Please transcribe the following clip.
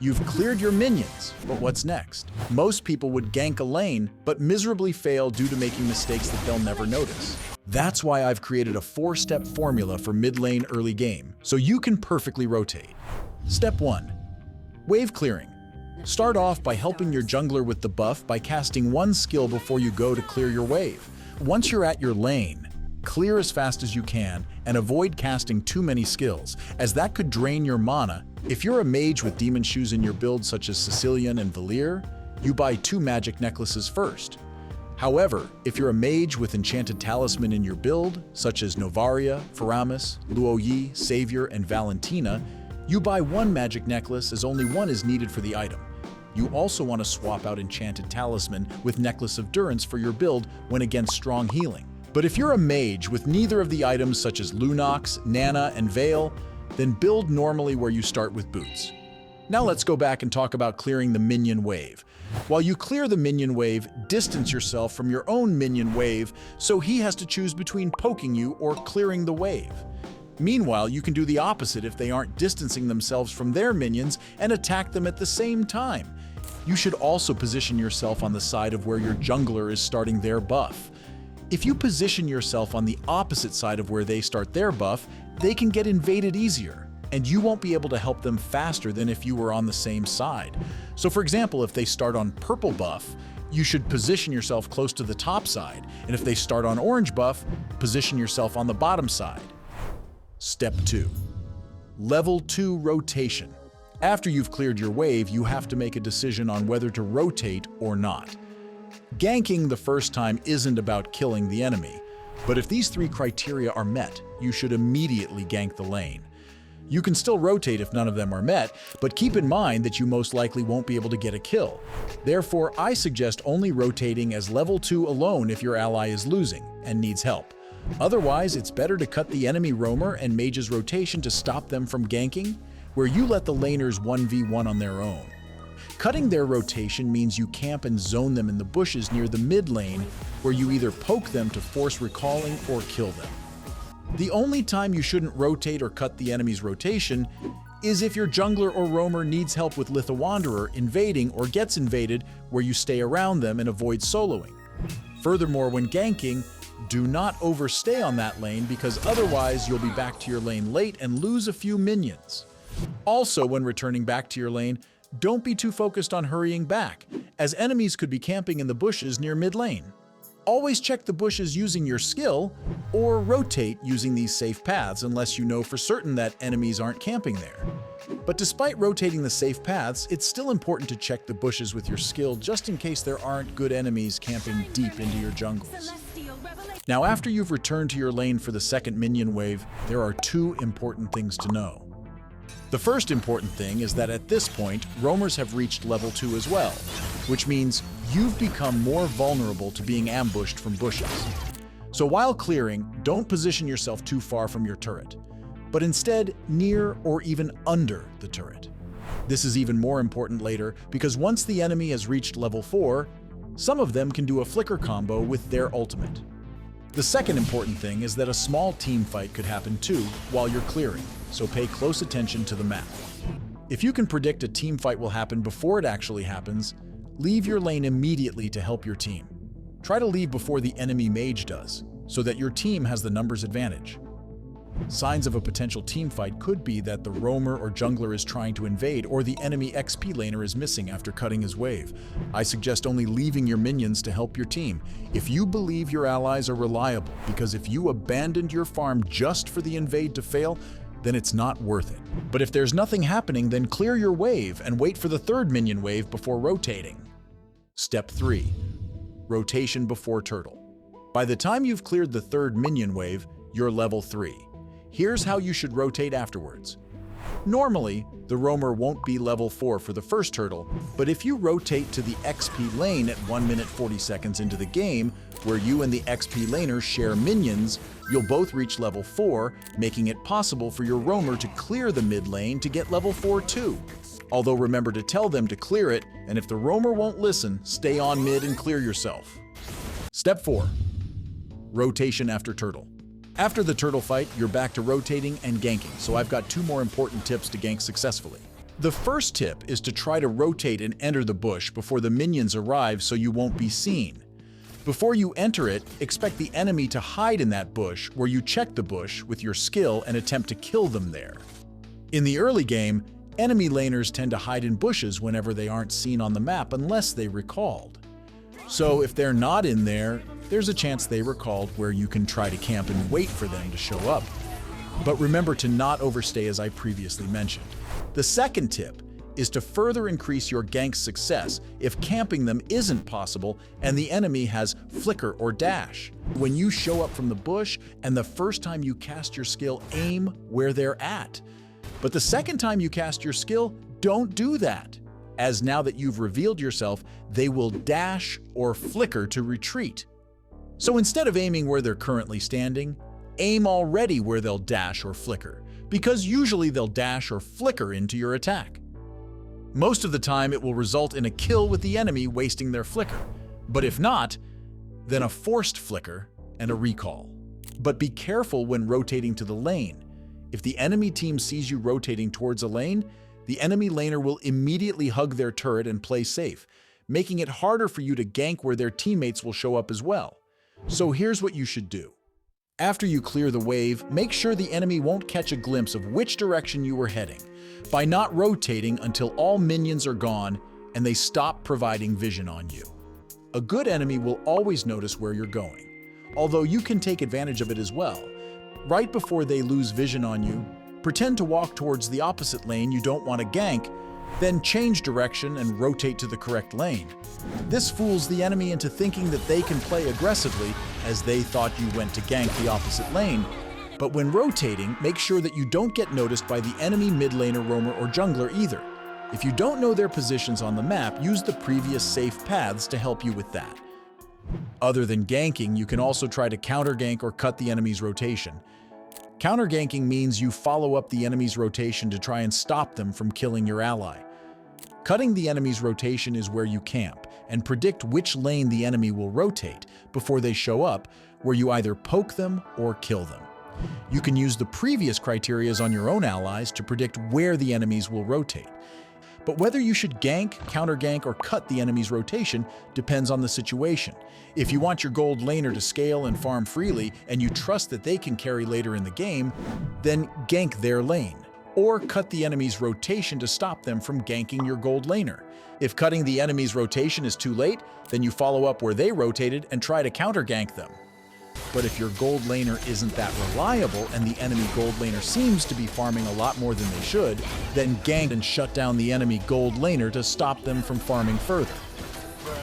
You've cleared your minions, but what's next? Most people would gank a lane, but miserably fail due to making mistakes that they'll never notice. That's why I've created a 4-step formula for mid lane early game, so you can perfectly rotate. Step 1. Wave clearing. Start off by helping your jungler with the buff by casting one skill before you go to clear your wave. Once you're at your lane, clear as fast as you can and avoid casting too many skills, as that could drain your mana. If you're a mage with demon shoes in your build such as Sicilian and Valir, you buy 2 magic necklaces first. However, if you're a mage with enchanted talisman in your build, such as Novaria, Faramis, Luoyi, Savior, and Valentina, you buy 1 magic necklace as only 1 is needed for the item. You also want to swap out enchanted talisman with Necklace of Durance for your build when against strong healing. But if you're a mage with neither of the items such as Lunox, Nana, and Veil, then build normally where you start with boots. Now let's go back and talk about clearing the minion wave. While you clear the minion wave, distance yourself from your own minion wave so he has to choose between poking you or clearing the wave. Meanwhile, you can do the opposite if they aren't distancing themselves from their minions and attack them at the same time. You should also position yourself on the side of where your jungler is starting their buff. If you position yourself on the opposite side of where they start their buff, they can get invaded easier, and you won't be able to help them faster than if you were on the same side. So for example, if they start on purple buff, you should position yourself close to the top side, and if they start on orange buff, position yourself on the bottom side. Step 2. Level 2 rotation. After you've cleared your wave, you have to make a decision on whether to rotate or not. Ganking the first time isn't about killing the enemy, but if these 3 criteria are met, you should immediately gank the lane. You can still rotate if none of them are met, but keep in mind that you most likely won't be able to get a kill. Therefore, I suggest only rotating as level 2 alone if your ally is losing and needs help. Otherwise, it's better to cut the enemy roamer and mage's rotation to stop them from ganking, where you let the laners 1v1 on their own. Cutting their rotation means you camp and zone them in the bushes near the mid lane, where you either poke them to force recalling or kill them. The only time you shouldn't rotate or cut the enemy's rotation is if your jungler or roamer needs help with Litha Wanderer invading or gets invaded, where you stay around them and avoid soloing. Furthermore, when ganking, do not overstay on that lane because otherwise you'll be back to your lane late and lose a few minions. Also, when returning back to your lane, don't be too focused on hurrying back, as enemies could be camping in the bushes near mid lane. Always check the bushes using your skill, or rotate using these safe paths unless you know for certain that enemies aren't camping there. But despite rotating the safe paths, it's still important to check the bushes with your skill just in case there aren't good enemies camping deep into your jungles. Now, after you've returned to your lane for the second minion wave, there are 2 important things to know. The first important thing is that at this point, roamers have reached level 2 as well, which means you've become more vulnerable to being ambushed from bushes. So while clearing, don't position yourself too far from your turret, but instead near or even under the turret. This is even more important later because once the enemy has reached level 4, some of them can do a flicker combo with their ultimate. The second important thing is that a small team fight could happen too while you're clearing, so pay close attention to the map. If you can predict a team fight will happen before it actually happens, leave your lane immediately to help your team. Try to leave before the enemy mage does, so that your team has the numbers advantage. Signs of a potential team fight could be that the roamer or jungler is trying to invade or the enemy XP laner is missing after cutting his wave. I suggest only leaving your minions to help your team if you believe your allies are reliable, because if you abandoned your farm just for the invade to fail, then it's not worth it. But if there's nothing happening, then clear your wave and wait for the third minion wave before rotating. Step 3. Rotation before turtle. By the time you've cleared the third minion wave, you're level 3. Here's how you should rotate afterwards. Normally, the roamer won't be level 4 for the first turtle, but if you rotate to the XP lane at 1 minute 40 seconds into the game, where you and the XP laner share minions, you'll both reach level 4, making it possible for your roamer to clear the mid lane to get level 4 too. Although remember to tell them to clear it, and if the roamer won't listen, stay on mid and clear yourself. Step 4. Rotation after turtle. After the turtle fight, you're back to rotating and ganking, so I've got 2 more important tips to gank successfully. The first tip is to try to rotate and enter the bush before the minions arrive so you won't be seen. Before you enter it, expect the enemy to hide in that bush where you check the bush with your skill and attempt to kill them there. In the early game, enemy laners tend to hide in bushes whenever they aren't seen on the map unless they recalled. So if they're not in there, there's a chance they recalled where you can try to camp and wait for them to show up. But remember to not overstay as I previously mentioned. The second tip is to further increase your gank's success if camping them isn't possible and the enemy has flicker or dash. When you show up from the bush and the first time you cast your skill, aim where they're at. But the second time you cast your skill, don't do that, as now that you've revealed yourself, they will dash or flicker to retreat. So instead of aiming where they're currently standing, aim already where they'll dash or flicker, because usually they'll dash or flicker into your attack. Most of the time it will result in a kill with the enemy wasting their flicker, but if not, then a forced flicker and a recall. But be careful when rotating to the lane. If the enemy team sees you rotating towards a lane, the enemy laner will immediately hug their turret and play safe, making it harder for you to gank where their teammates will show up as well. So here's what you should do. After you clear the wave, make sure the enemy won't catch a glimpse of which direction you were heading by not rotating until all minions are gone and they stop providing vision on you. A good enemy will always notice where you're going, although you can take advantage of it as well. Right before they lose vision on you, pretend to walk towards the opposite lane you don't want to gank, then change direction and rotate to the correct lane. This fools the enemy into thinking that they can play aggressively as they thought you went to gank the opposite lane. But when rotating, make sure that you don't get noticed by the enemy mid laner, roamer, or jungler either. If you don't know their positions on the map, use the previous safe paths to help you with that. Other than ganking, you can also try to counter gank or cut the enemy's rotation. Counter ganking means you follow up the enemy's rotation to try and stop them from killing your ally. Cutting the enemy's rotation is where you camp and predict which lane the enemy will rotate before they show up, where you either poke them or kill them. You can use the previous criteria on your own allies to predict where the enemies will rotate. But whether you should gank, counter gank, or cut the enemy's rotation depends on the situation. If you want your gold laner to scale and farm freely, and you trust that they can carry later in the game, then gank their lane, or cut the enemy's rotation to stop them from ganking your gold laner. If cutting the enemy's rotation is too late, then you follow up where they rotated and try to counter gank them. But if your gold laner isn't that reliable and the enemy gold laner seems to be farming a lot more than they should, then gank and shut down the enemy gold laner to stop them from farming further.